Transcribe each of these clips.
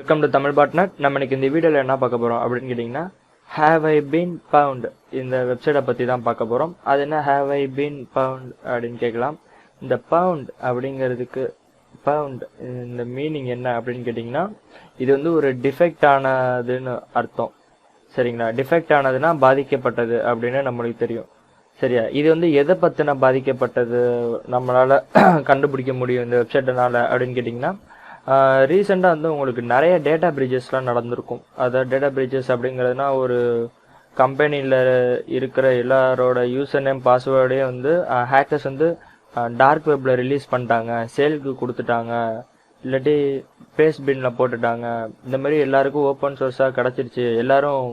Welcome to Tamil partner. நம்ம இன்னைக்கு இந்த வீடியோவில் என்ன பார்க்க போகிறோம் அப்படின்னு கேட்டிங்கன்னா, ஹேவ் ஐ பீன் பவுண்ட் இந்த வெப்சைட்டை பற்றி தான் பார்க்க போகிறோம். அது என்ன ஹேவ் ஐ பீன் பவுண்ட் அப்படின்னு கேட்கலாம். இந்த பவுண்ட் அப்படிங்கிறதுக்கு பவுண்ட் இந்த மீனிங் என்ன அப்படின்னு கேட்டிங்கன்னா, இது வந்து ஒரு டிஃபெக்ட் ஆனதுன்னு அர்த்தம். சரிங்களா? டிஃபெக்ட் ஆனதுன்னா பாதிக்கப்பட்டது அப்படின்னு நம்மளுக்கு தெரியும். சரியா? இது வந்து எதை பற்றின பாதிக்கப்பட்டது நம்மளால் கண்டுபிடிக்க முடியும் இந்த வெப்சைட்னால அப்படின்னு கேட்டிங்கன்னா, ரீசெண்டாக வந்து உங்களுக்கு நிறைய டேட்டா பிரீச்சஸ்லாம் நடந்திருக்கும். அதாவது டேட்டா பிரீச்சஸ் அப்படிங்கிறதுனா ஒரு கம்பெனியில் இருக்கிற எல்லாரோட யூசர் நேம் பாஸ்வேர்டையும் வந்து ஹேக்கர்ஸ் வந்து டார்க் வெப்பில் ரிலீஸ் பண்ணிட்டாங்க, சேலுக்கு கொடுத்துட்டாங்க, இல்லாட்டி பேஸ் பின்னில் போட்டுட்டாங்க. இந்த மாதிரி எல்லாருக்கும் ஓப்பன் சோர்ஸாக கிடச்சிருச்சு, எல்லாரும்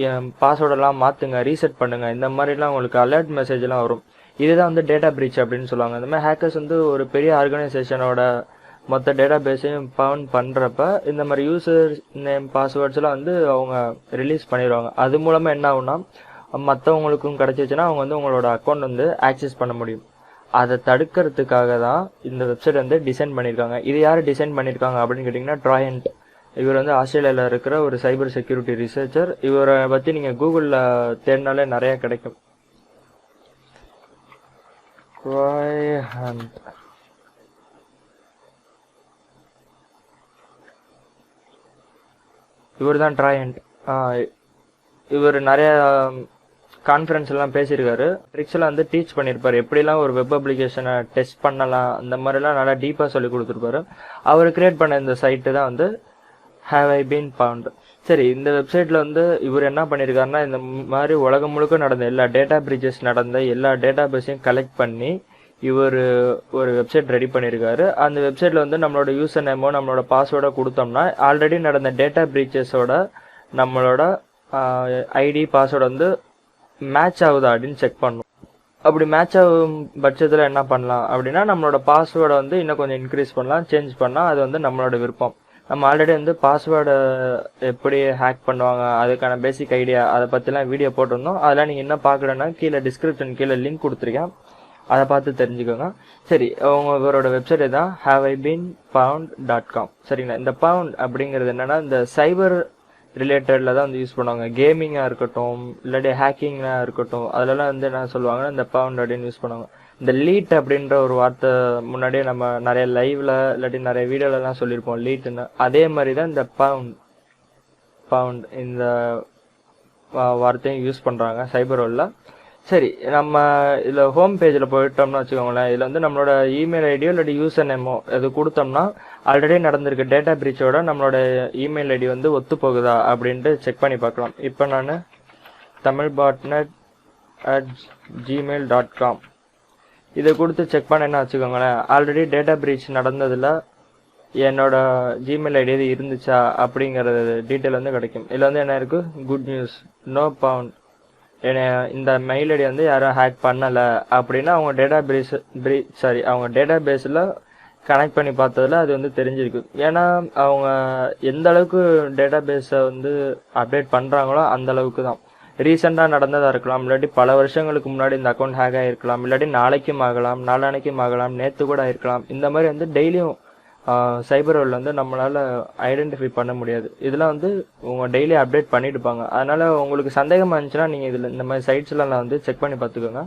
என் பாஸ்வேர்டெல்லாம் மாற்றுங்க, ரீசெட் பண்ணுங்கள், இந்த மாதிரிலாம் உங்களுக்கு அலர்ட் மெசேஜ்லாம் வரும். இதுதான் வந்து டேட்டா பிரீச் அப்படின்னு சொல்லுவாங்க. இந்த மாதிரி ஹேக்கர்ஸ் வந்து ஒரு பெரிய ஆர்கனைசேஷனோட மொத்த டேட்டா பேஸையும் பவுண்ட் பண்ணுறப்ப இந்த மாதிரி யூசர் நேம் பாஸ்வேர்ட்ஸ்லாம் வந்து அவங்க ரிலீஸ் பண்ணிடுவாங்க. அது மூலமாக என்ன ஆகும்னா, மற்றவங்களுக்கும் கிடச்சிச்சுன்னா அவங்க வந்து உங்களோட அக்கௌண்ட் வந்து ஆக்சஸ் பண்ண முடியும். அதை தடுக்கிறதுக்காக தான் இந்த வெப்சைட் வந்து டிசைன் பண்ணியிருக்காங்க. இது யார் டிசைன் பண்ணியிருக்காங்க அப்படின்னு கேட்டிங்கன்னா, ட்ராயண்ட். இவர் வந்து ஆஸ்திரேலியாவில் இருக்கிற ஒரு சைபர் செக்யூரிட்டி ரிசர்ச்சர். இவரை பற்றி நீங்கள் கூகுளில் தேடினாலே நிறையா கிடைக்கும். ட்ராயண்ட் இவர் தான் ட்ராயண்ட். இவர் நிறைய கான்ஃபரன்ஸ் எல்லாம் பேசியிருக்காரு. ட்ரிக்ஸ் எல்லாம் வந்து டீச் பண்ணியிருப்பாரு, எப்படிலாம் ஒரு வெப் அப்ளிகேஷனை டெஸ்ட் பண்ணலாம், அந்த மாதிரிலாம் நல்லா டீப்பாக சொல்லி கொடுத்துருப்பாரு. அவர் கிரியேட் பண்ண இந்த சைட்டு தான் வந்து ஹேவ் ஐ பீன் பவுண்ட். சரி, இந்த வெப்சைட்டில் வந்து இவர் என்ன பண்ணியிருக்காருன்னா, இந்த மாதிரி உலகம் முழுக்க நடந்த எல்லா டேட்டா பிரீச்சஸ் நடந்த எல்லா டேட்டா பேஸையும் கலெக்ட் பண்ணி இவர் ஒரு வெப்சைட் ரெடி பண்ணியிருக்காரு. அந்த வெப்சைட்டில் வந்து நம்மளோட யூசர் நேமோ நம்மளோட பாஸ்வேர்டோ கொடுத்தோம்னா ஆல்ரெடி நடந்த டேட்டா பிரீச்சஸோட நம்மளோட ஐடி பாஸ்வேர்டு வந்து மேட்ச் ஆகுதா அப்படின்னு செக் பண்ணணும். அப்படி மேட்ச் ஆகும் பட்சத்தில் என்ன பண்ணலாம் அப்படின்னா, நம்மளோட பாஸ்வேர்டை வந்து இன்னும் கொஞ்சம் இன்க்ரீஸ் பண்ணலாம், சேஞ்ச் பண்ணலாம். அது வந்து நம்மளோட விருப்பம். நம்ம ஆல்ரெடி வந்து பாஸ்வேர்டை எப்படி ஹேக் பண்ணுவாங்க அதுக்கான பேசிக் ஐடியா அதை பற்றிலாம் வீடியோ போட்டிருந்தோம். அதெல்லாம் நீங்கள் என்ன பார்க்கலன்னா கீழே டிஸ்கிரிப்ஷன் கீழே லிங்க் கொடுத்துருக்கேன், அதை பார்த்து தெரிஞ்சுக்கோங்க. சரி, இவரோட வெப்சைட் தான் haveibeenfound.com. சரிங்களா? இந்த பவுண்ட் அப்படிங்கிறது என்னன்னா, இந்த சைபர் ரிலேட்டடில் தான் வந்து யூஸ் பண்ணுவாங்க. கேமிங்காக இருக்கட்டும், இல்லாட்டி ஹேக்கிங்காக இருக்கட்டும், அதிலலாம் வந்து என்ன சொல்லுவாங்கன்னா இந்த பவுண்ட் அப்படின்னு யூஸ் பண்ணுவாங்க. இந்த லீட் அப்படின்ற ஒரு வார்த்தை முன்னாடியே நம்ம நிறைய லைவ்ல இல்லாட்டி நிறைய வீடியோலலாம் சொல்லியிருப்போம், லீட்டுன்னு. அதே மாதிரி தான் இந்த பவுண்ட் இந்த வார்த்தையும் யூஸ் பண்ணுறாங்க சைபர் வேர்ல்டில். சரி, நம்ம இதில் ஹோம் பேஜில் போயிட்டோம்னு வச்சுக்கோங்களேன். இதில் வந்து நம்மளோட இமெயில் ஐடியோ இல்லாட்டி யூசர் நேமோ அது கொடுத்தோம்னா ஆல்ரெடி நடந்திருக்க டேட்டா பிரீச்சோட நம்மளோட இமெயில் ஐடி வந்து ஒத்து போகுதா அப்படின்ட்டு செக் பண்ணி பார்க்கலாம். இப்போ நான் tamilbotnet@gmail.com இதை கொடுத்து செக் பண்ண என்ன வச்சுக்கோங்களேன், ஆல்ரெடி டேட்டா பிரீச் நடந்ததில் என்னோட ஜிமெயில் ஐடி இது இருந்துச்சா அப்படிங்கிறது டீட்டெயில் வந்து கிடைக்கும். இதில் வந்து என்ன இருக்குது, குட் நியூஸ், நோ பவுண்ட், இந்த மெயில் ஐடி வந்து யாரும் ஹேக் பண்ணலை அப்படின்னா அவங்க டேட்டா பேஸில் கனெக்ட் பண்ணி பார்த்ததில் அது வந்து தெரிஞ்சிருக்கு. ஏன்னா அவங்க எந்த அளவுக்கு டேட்டா பேஸை வந்து அப்டேட் பண்ணுறாங்களோ அந்த அளவுக்கு தான். ரீசெண்டாக நடந்ததாக இருக்கலாம், இல்லாட்டி பல வருஷங்களுக்கு முன்னாடி இந்த அக்கௌண்ட் ஹேக் ஆகிருக்கலாம், இல்லாட்டி நாளைக்கும் ஆகலாம், நாளானைக்கும் ஆகலாம், நேற்று கூட ஆகிருக்கலாம். இந்த மாதிரி வந்து டெய்லியும் சைபர் வேர்ல்டில் வந்து நம்மளால் ஐடென்டிஃபை பண்ண முடியாது. இதெல்லாம் வந்து உங்கள் டெய்லி அப்டேட் பண்ணிட்டு இருப்பாங்க. அதனால் உங்களுக்கு சந்தேகமாக இருந்துச்சுன்னா நீங்கள் இதில் இந்த மாதிரி சைட்ஸ்லாம் வந்து செக் பண்ணி பார்த்துக்கோங்க.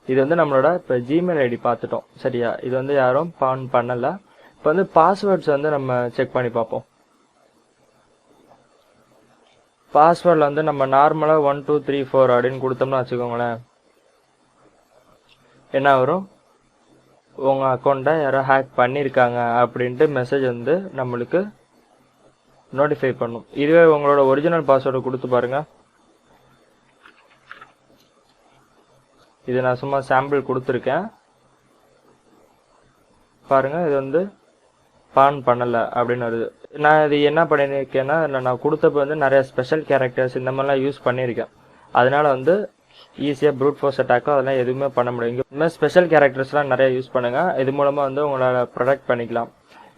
இது வந்து நம்மளோட இப்போ ஜிமெயில் ஐடி பார்த்துட்டோம். சரியா? இது வந்து யாரும் பவுண்ட் பண்ணலை. இப்போ வந்து பாஸ்வேர்ட்ஸ் வந்து நம்ம செக் பண்ணி பார்ப்போம். பாஸ்வேர்டில் வந்து நம்ம நார்மலாக 1 2 3 4 அப்படின்னு கொடுத்தோம்னா வச்சுக்கோங்களேன், என்ன வரும், உங்கள் அக்கௌண்ட்டை யாரோ ஹேக் பண்ணியிருக்காங்க அப்படின்ட்டு மெசேஜ் வந்து நம்மளுக்கு நோட்டிஃபை பண்ணும். இதுவே உங்களோட ஒரிஜினல் பாஸ்வேர்டை கொடுத்து பாருங்கள். இது நான் சும்மா சாம்பிள் கொடுத்துருக்கேன் பாருங்கள். இது வந்து பான் பண்ணலை அப்படின்னு வருது. நான் இது என்ன பண்ணியிருக்கேன்னா, நான் கொடுத்தப்ப வந்து நிறைய ஸ்பெஷல் கேரக்டர்ஸ் இந்த மாதிரிலாம் யூஸ் பண்ணியிருக்கேன். அதனால வந்து ஈஸியாக ப்ரூட் ஃபோர்ஸ் அட்டாக்கோ அதெல்லாம் எதுவுமே பண்ண முடியும். இந்த மாதிரி ஸ்பெஷல் கேரக்டர்ஸ்லாம் நிறைய யூஸ் பண்ணுங்கள். இது மூலமாக வந்து உங்களால் ப்ரொடெக்ட் பண்ணிக்கலாம்.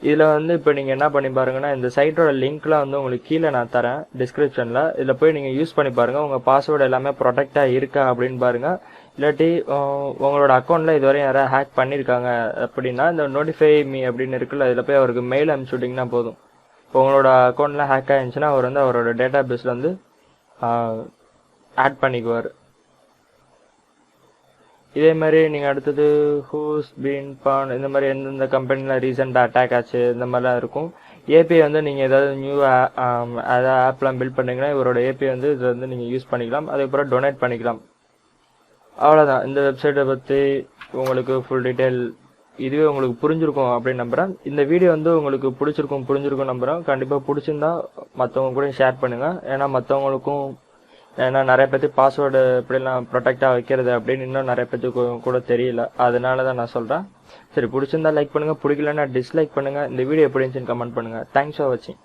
இதில் வந்து இப்போ நீங்கள் என்ன பண்ணி பாருங்கன்னா, இந்த சைட்டோட லிங்க்லாம் வந்து உங்களுக்கு கீழே நான் தரேன் டிஸ்கிரிப்ஷனில். இதில் போய் நீங்கள் யூஸ் பண்ணி பாருங்கள், உங்கள் பாஸ்வேர்டு எல்லாமே ப்ரொடெக்டாக இருக்கா அப்படின்னு பாருங்கள். இல்லாட்டி உங்களோட அக்கௌண்ட்டில் இதுவரை யாராவது ஹேக் பண்ணியிருக்காங்க அப்படின்னா இந்த நோட்டிஃபை மீ அப்படின்னு இருக்குல்ல, இதில் போய் அவருக்கு மெயில் அனுப்பிச்சு விட்டிங்கன்னா போதும். இப்போ உங்களோட அக்கௌண்ட்லாம் ஹேக் ஆயிருந்துச்சுன்னா அவர் வந்து அவரோட டேட்டா பேஸில் வந்து ஆட் பண்ணிக்குவார். இதே மாதிரி நீங்கள் அடுத்தது ஹூஸ் பீன் பான் இந்த மாதிரி எந்தெந்த கம்பெனியில் ரீசெண்டாக அட்டாக் ஆச்சு இந்த மாதிரிலாம் இருக்கும். ஏபிஐ வந்து நீங்கள் ஏதாவது நியூ ஏதாவது ஆப்லாம் பில்ட் பண்ணீங்கன்னா இவரோட ஏபிஐ வந்து இதை வந்து நீங்கள் யூஸ் பண்ணிக்கலாம். அதுக்கப்புறம் டொனேட் பண்ணிக்கலாம். அவ்வளோதான் இந்த வெப்சைட்டை பற்றி உங்களுக்கு ஃபுல் டீட்டெயில் இதுவே உங்களுக்கு புரிஞ்சிருக்கும் அப்படின்னு நம்புகிறேன். இந்த வீடியோ வந்து உங்களுக்கு புரிஞ்சிருக்கும் நம்புகிறேன். கண்டிப்பாக பிடிச்சிருந்தா மற்றவங்க கூட ஷேர் பண்ணுங்கள். ஏன்னா மற்றவங்களுக்கும் ஏன்னா நிறைய பேருக்கு பாஸ்வேர்டு எப்படிலாம் ப்ரொடெக்டாக வைக்கிறது அப்படின்னு இன்னும் நிறைய பேருக்கு கூட தெரியல. அதனால தான் நான் சொல்கிறேன். சரி, பிடிச்சிருந்தா லைக் பண்ணுங்கள், பிடிக்கலன்னா டிஸ்லைக் பண்ணுங்கள். இந்த வீடியோ எப்படி இருந்துச்சுன்னு கமெண்ட் பண்ணுங்கள். தேங்க்ஸ் ஃபார் வாட்சிங்.